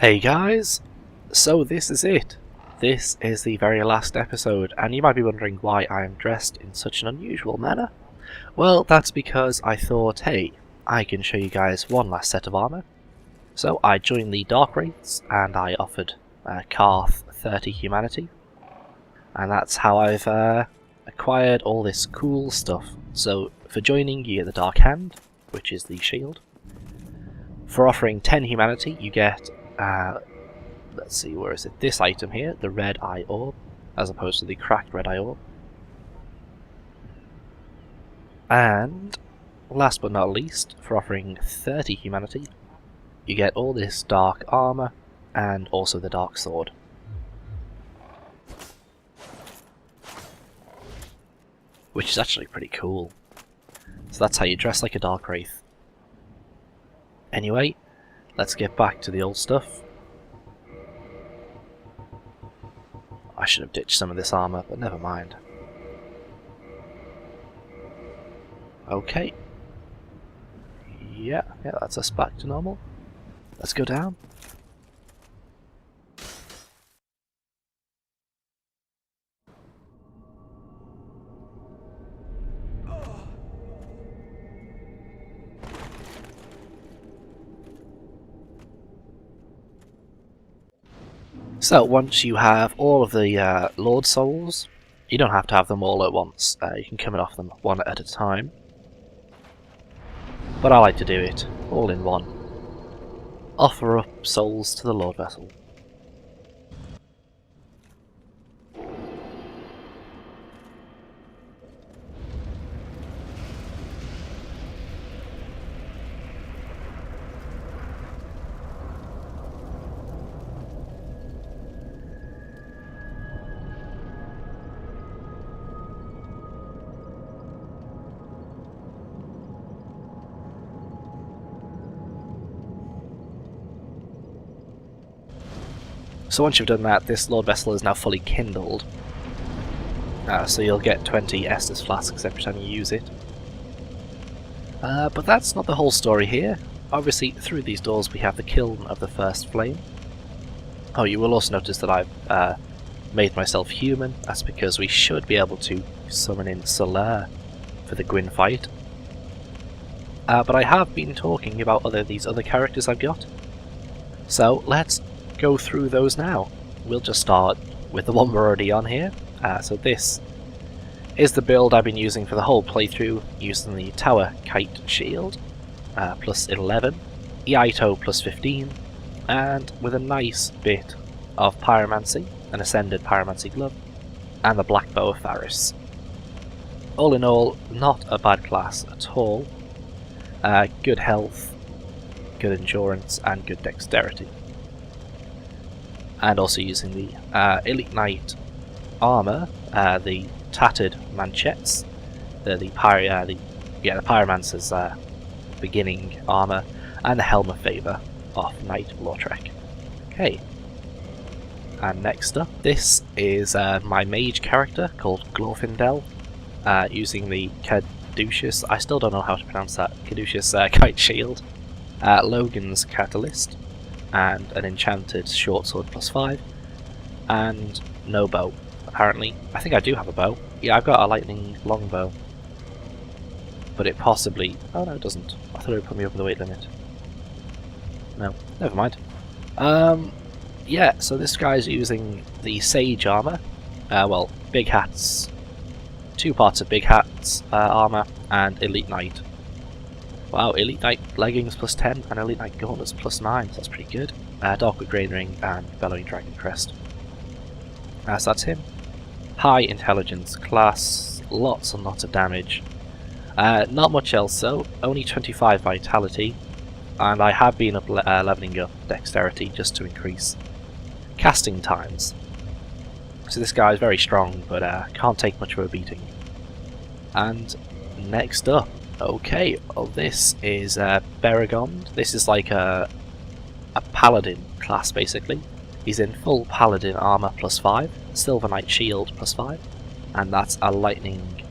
Hey guys! So this is it. This is the very last episode, and you might be wondering why I am dressed in such an unusual manner. Well, that's because I thought, hey, I can show you guys one last set of armour. So I joined the Darkwraiths, and I offered Karth 30 humanity. And that's how I've acquired all this cool stuff. So for joining, you get the Dark Hand, which is the shield. For offering 10 humanity, you get let's see, where is it? This item here, the red eye orb, as opposed to the cracked red eye orb. And last but not least, for offering 30 humanity, you get all this dark armor and also the dark sword. Which is actually pretty cool. So that's how you dress like a Darkwraith. Anyway, let's get back to the old stuff. I should have ditched some of this armour, but never mind. Okay. Yeah, that's us back to normal. Let's go down. So once you have all of the Lord Souls, you don't have to have them all at once. You can come off them one at a time. But I like to do it all in one. Offer up souls to the Lord Vessel. So once you've done that, this Lord Vessel is now fully kindled. So you'll get 20 Estus flasks every time you use it. But that's not the whole story here. Obviously, through these doors we have the Kiln of the First Flame. Oh, you will also notice that I've made myself human. That's because we should be able to summon in Solaire for the Gwyn fight. But I have been talking about these other characters I've got. So let's go through those now. We'll just start with the one we're already on here. So this is the build I've been using for the whole playthrough, using the Tower Kite Shield, plus 11, Iaito plus 15, and with a nice bit of Pyromancy, an Ascended Pyromancy Glove, and the Black Bow of Faris. All in all, not a bad class at all. Good health, good endurance, and good dexterity. And also using the Elite Knight armor, the tattered manchettes, the Pyromancer's beginning armor, and the Helm of Favour of Knight Lautrec. Okay. And next up, this is my Mage character called Glorfindel, using the Caduceus, I still don't know how to pronounce that, Caduceus Kite Shield, Logan's Catalyst, and an enchanted short sword plus 5, and no bow, apparently. I think I do have a bow. Yeah, I've got a lightning longbow. But it possibly... oh no, it doesn't. I thought it would put me over the weight limit. No, never mind. Yeah, so this guy's using the Sage armor. Well, Big Hat's... 2 parts of Big Hat's armor, and Elite Knight. Wow, Elite Knight leggings plus 10 and Elite Knight gauntlets plus 9, so that's pretty good. Darkwood Grain Ring and Bellowing Dragon Crest. So that's him. High intelligence class, lots and lots of damage. Not much else though, only 25 vitality, and I have been leveling up dexterity just to increase casting times. So this guy is very strong, but can't take much of a beating. And next up, okay, well this is Beragond. This is like a Paladin class basically. He's in full Paladin armor plus 5, Silver Knight shield plus 5, and that's a Lightning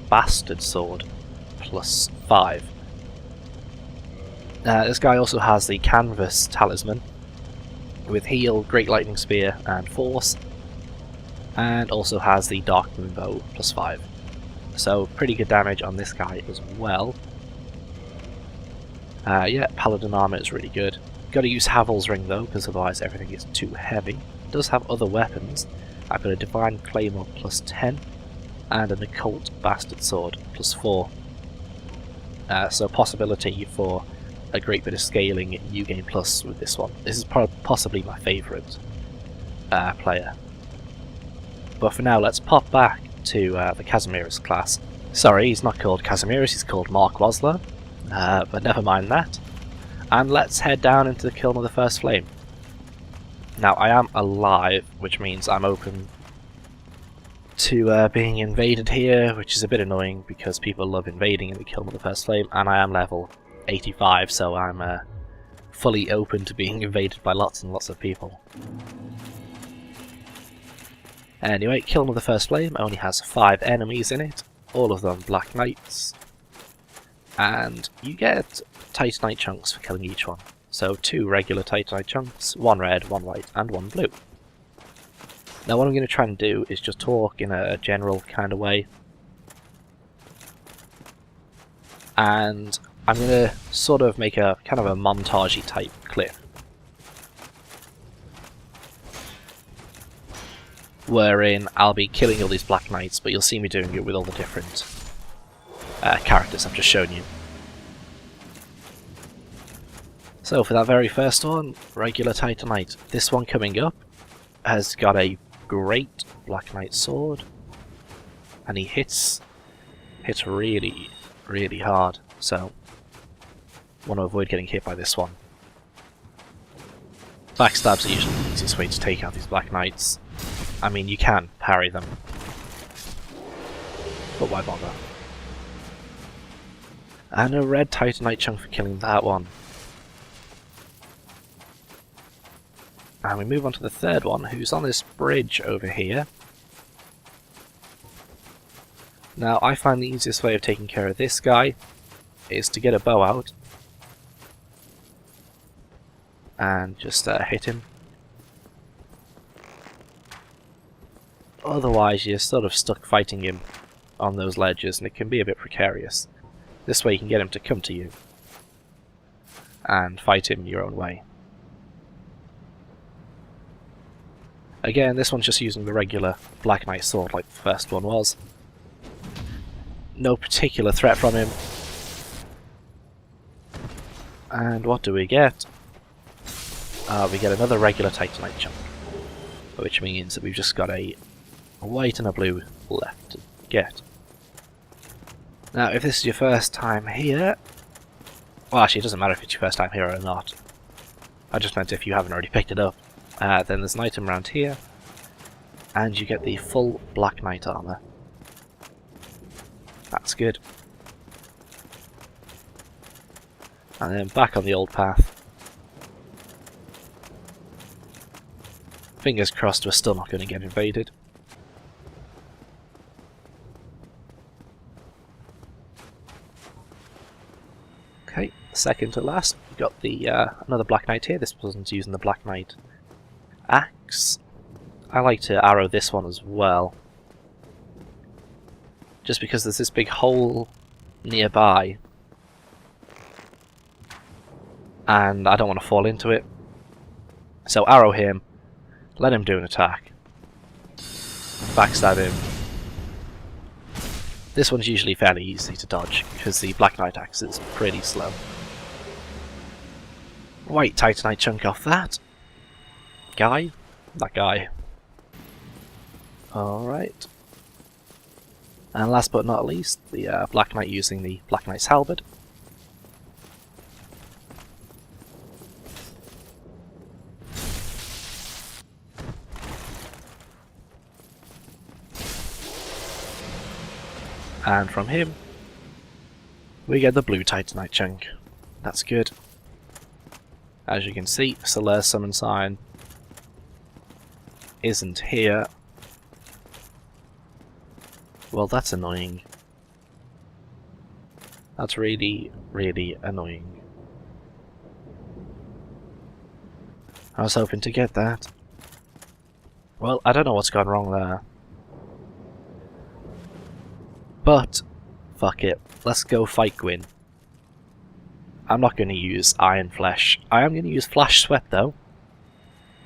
Bastard sword plus 5. This guy also has the Canvas Talisman, with heal, Great Lightning Spear, and Force, and also has the Dark Moon Bow +5. So pretty good damage on this guy as well. Yeah, Paladin armor is really good. Got to use Havel's Ring though, because otherwise everything is too heavy. Does have other weapons. I've got a Divine Claymore +10 and an Occult Bastard Sword +4. So possibility for a great bit of scaling in New Game Plus with this one. This is possibly my favourite player. But for now, let's pop back to the Casimiris class. Sorry, he's not called Casimiris, he's called Mark Wosler. But never mind that. And let's head down into the Kiln of the First Flame. Now, I am alive, which means I'm open to being invaded here, which is a bit annoying because people love invading in the Kiln of the First Flame, and I am level 85, so I'm fully open to being invaded by lots and lots of people. Anyway, Kiln of the First Flame only has 5 enemies in it, all of them Black Knights, and you get Titanite chunks for killing each one. So 2 regular Titanite chunks, 1 red, 1 white, and 1 blue. Now what I'm going to try and do is just talk in a general kind of way, and I'm going to sort of make a kind of a montage-y type clip wherein I'll be killing all these Black Knights, but you'll see me doing it with all the different characters I've just shown you. So for that very first one, regular Titanite. This one coming up has got a great Black Knight sword, and he hits really, really hard, so want to avoid getting hit by this one. Backstabs are usually the easiest way to take out these Black Knights. I mean, you can parry them, but why bother? And a red Titanite chunk for killing that one. And we move on to the third one, who's on this bridge over here. Now, I find the easiest way of taking care of this guy is to get a bow out and just hit him. Otherwise, you're sort of stuck fighting him on those ledges, and it can be a bit precarious. This way you can get him to come to you and fight him your own way. Again, this one's just using the regular Black Knight sword like the first one was. No particular threat from him. And what do we get? We get another regular Titanite chunk, which means that we've just got a white and a blue left to get. Now, if this is your first time here... Well, actually, it doesn't matter if it's your first time here or not. I just meant if you haven't already picked it up. Then there's an item around here, and you get the full Black Knight armor. That's good. And then back on the old path. Fingers crossed we're still not going to get invaded. Okay, second to last, we've got the another Black Knight here. This person's using the Black Knight axe. I like to arrow this one as well, just because there's this big hole nearby and I don't want to fall into it. So arrow him, let him do an attack, backstab him. This one's usually fairly easy to dodge because the Black Knight axe is pretty slow. White Titanite chunk off that guy. That guy. Alright. And last but not least, the Black Knight using the Black Knight's halberd. And from him, we get the blue Titanite chunk. That's good. As you can see, Solaire Summon Sign isn't here. Well, that's annoying. That's really, really annoying. I was hoping to get that. Well, I don't know what's gone wrong there. But, fuck it. Let's go fight Gwyn. I'm not going to use Iron Flesh. I am going to use Flash Sweat though.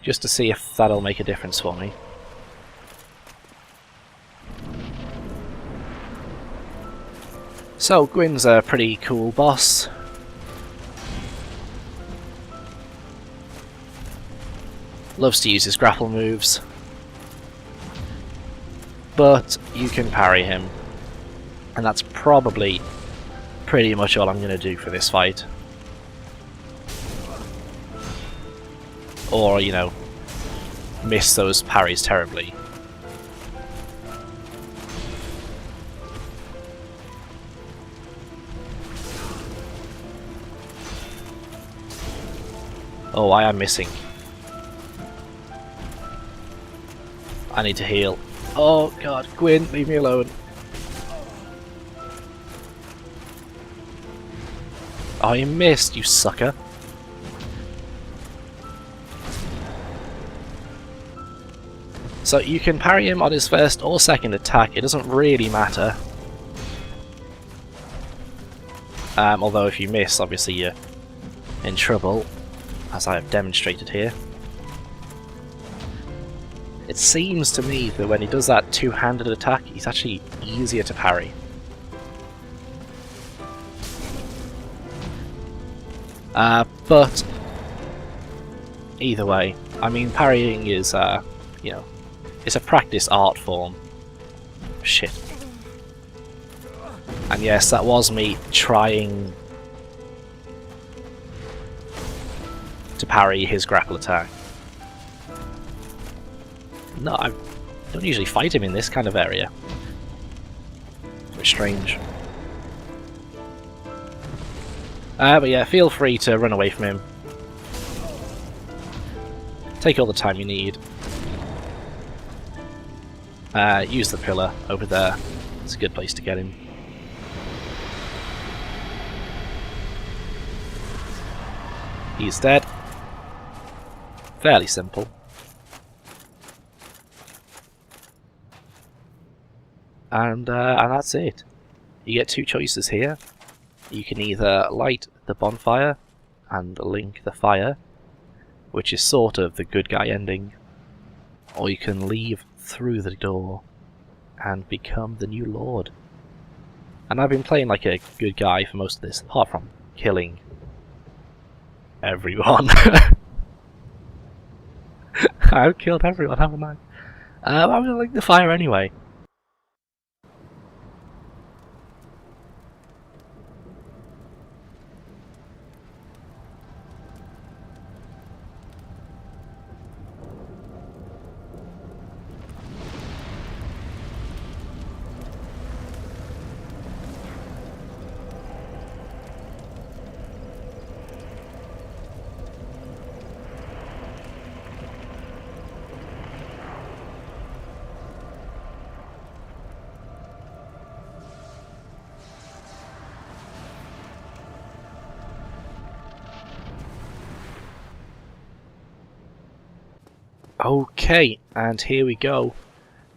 Just to see if that'll make a difference for me. So, Gwyn's a pretty cool boss. Loves to use his grapple moves. But you can parry him. And that's probably pretty much all I'm going to do for this fight. Or, you know, miss those parries terribly. Oh, I am missing. I need to heal. Oh god, Gwyn, leave me alone. Oh, you missed, you sucker. So you can parry him on his first or second attack, it doesn't really matter. Although if you miss, obviously you're in trouble, as I have demonstrated here. It seems to me that when he does that two-handed attack, he's actually easier to parry. But either way, I mean, parrying is, you know, it's a practice art form. Shit. And yes, that was me trying to parry his grapple attack. No, I don't usually fight him in this kind of area. It's strange. But yeah, feel free to run away from him. Take all the time you need. Use the pillar over there. It's a good place to get him. He's dead. Fairly simple. And that's it. You get two choices here. You can either light the bonfire and link the fire, which is sort of the good guy ending, or you can leave through the door and become the new lord. And I've been playing like a good guy for most of this, apart from killing everyone. I've killed everyone, haven't I? I'm gonna link the fire anyway. Okay, and here we go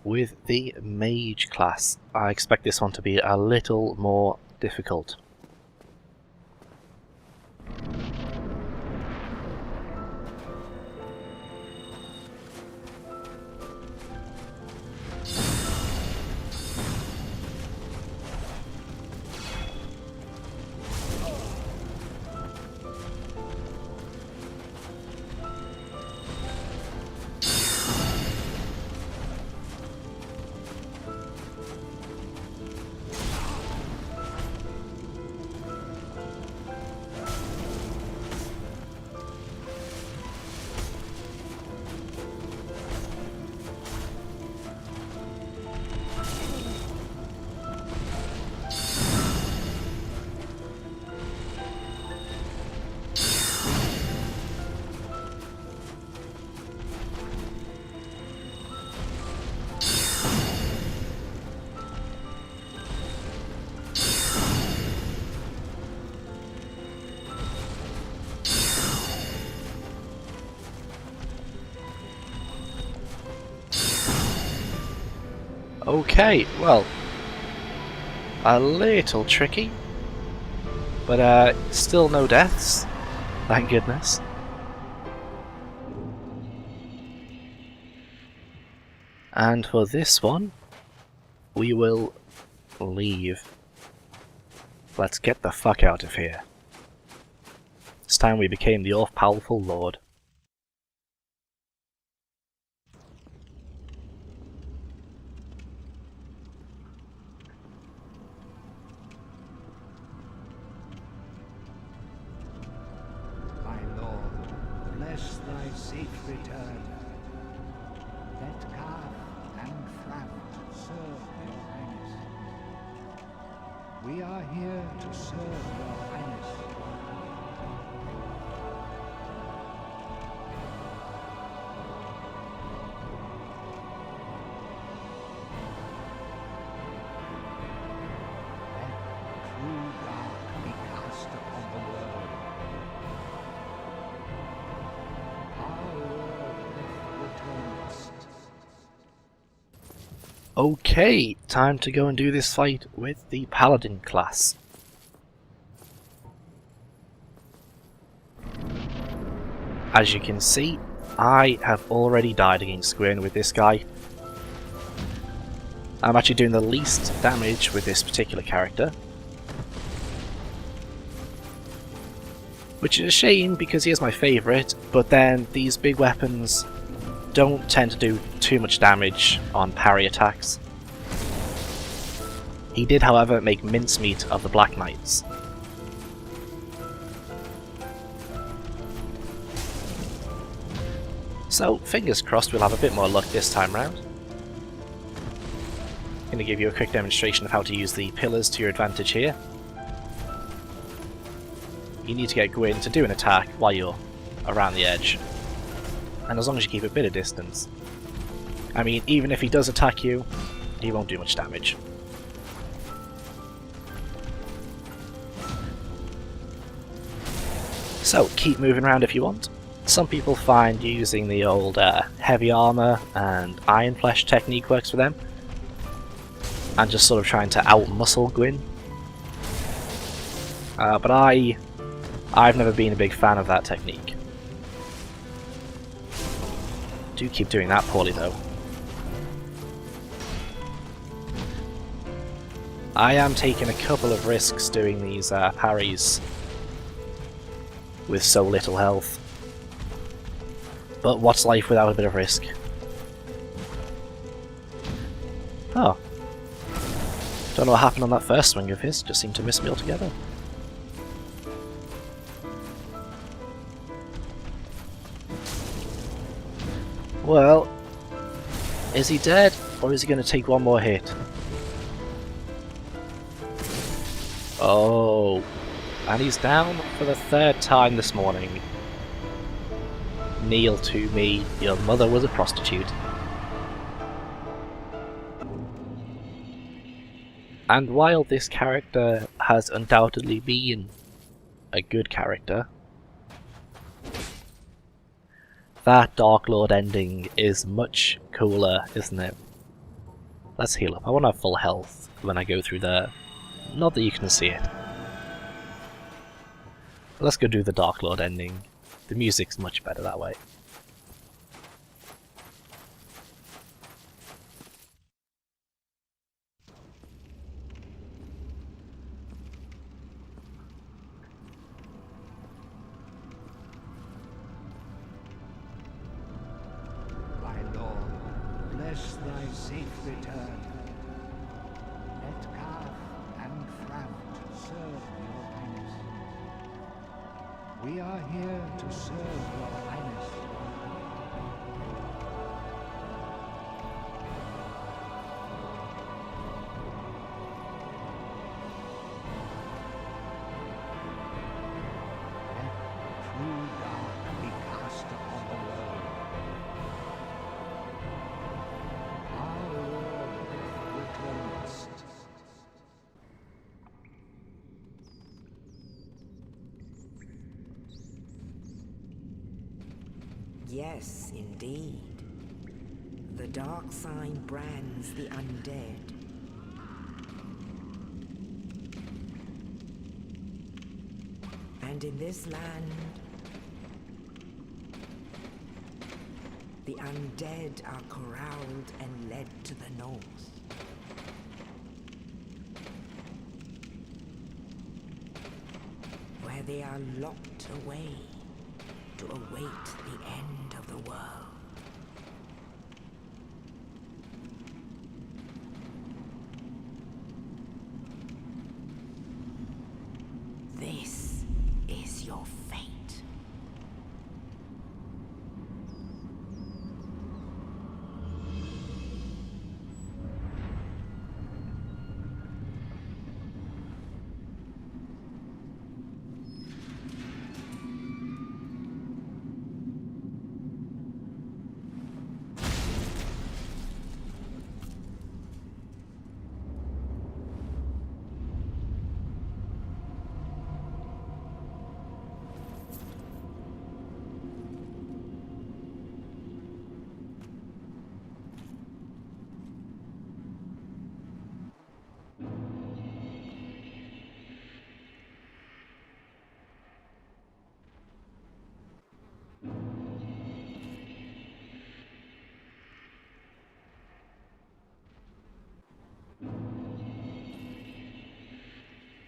with the Mage class. I expect this one to be a little more difficult. Okay, well, a little tricky, but still no deaths, thank goodness. And for this one, we will leave. Let's get the fuck out of here. It's time we became the all-powerful Lord. My Lord, bless thy safe return. Let calf and fraft serve your highness. We are here to serve your highness. Let true dark be cast upon the world. Our Lord returnest. Okay, time to go and do this fight with the Paladin class. As you can see, I have already died against Gwyn with this guy. I'm actually doing the least damage with this particular character. Which is a shame because he is my favourite, but then these big weapons don't tend to do too much damage on parry attacks. He did, however, make mincemeat of the Black Knights. So, fingers crossed we'll have a bit more luck this time round. I'm going to give you a quick demonstration of how to use the pillars to your advantage here. You need to get Gwyn to do an attack while you're around the edge. And as long as you keep a bit of distance. I mean, even if he does attack you, he won't do much damage. So, keep moving around if you want. Some people find using the old heavy armor and iron flesh technique works for them. And just sort of trying to out-muscle Gwyn. But I've never been a big fan of that technique. Do keep doing that poorly though. I am taking a couple of risks doing these parries with so little health. But what's life without a bit of risk? Oh. Don't know what happened on that first swing of his, just seemed to miss me altogether. Well, is he dead, or is he going to take one more hit? Oh, and he's down for the third time this morning. Kneel to me, your mother was a prostitute. And while this character has undoubtedly been a good character, that Dark Lord ending is much cooler, isn't it? Let's heal up. I want to have full health when I go through there. Not that you can see it. Let's go do the Dark Lord ending. The music's much better that way. My Lord, bless thy safe return. Let calf and fraft serve your highness. We are here to serve your highness. Let true dark be cast upon the world. Our Lord returnest. Yes, indeed. The dark sign brands the undead. And in this land, the undead are corralled and led to the north. Where they are locked away to await the end of the world. This is your fate.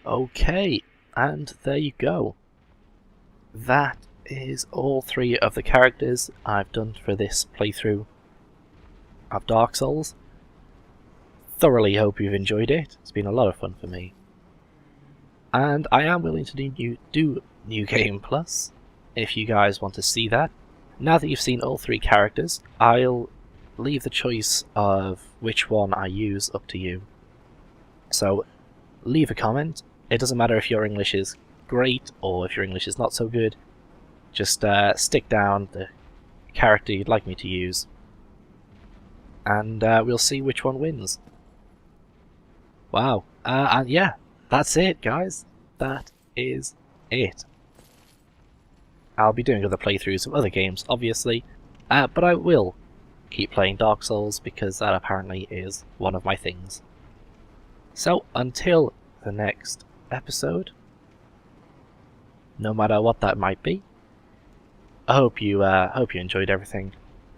Okay, and there you go. That is all 3 of the characters I've done for this playthrough of Dark Souls. Thoroughly hope you've enjoyed it. It's been a lot of fun for me. And I am willing to do New Game Plus, if you guys want to see that. Now that you've seen all 3 characters, I'll leave the choice of which one I use up to you. So, leave a comment. It doesn't matter if your English is great or if your English is not so good. Just stick down the character you'd like me to use, and we'll see which one wins. Wow. And yeah, that's it, guys. That is it. I'll be doing other playthroughs of other games, obviously, but I will keep playing Dark Souls because that apparently is one of my things. So, until the next episode, no matter what that might be, I hope you enjoyed everything,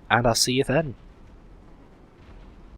and I'll see you then.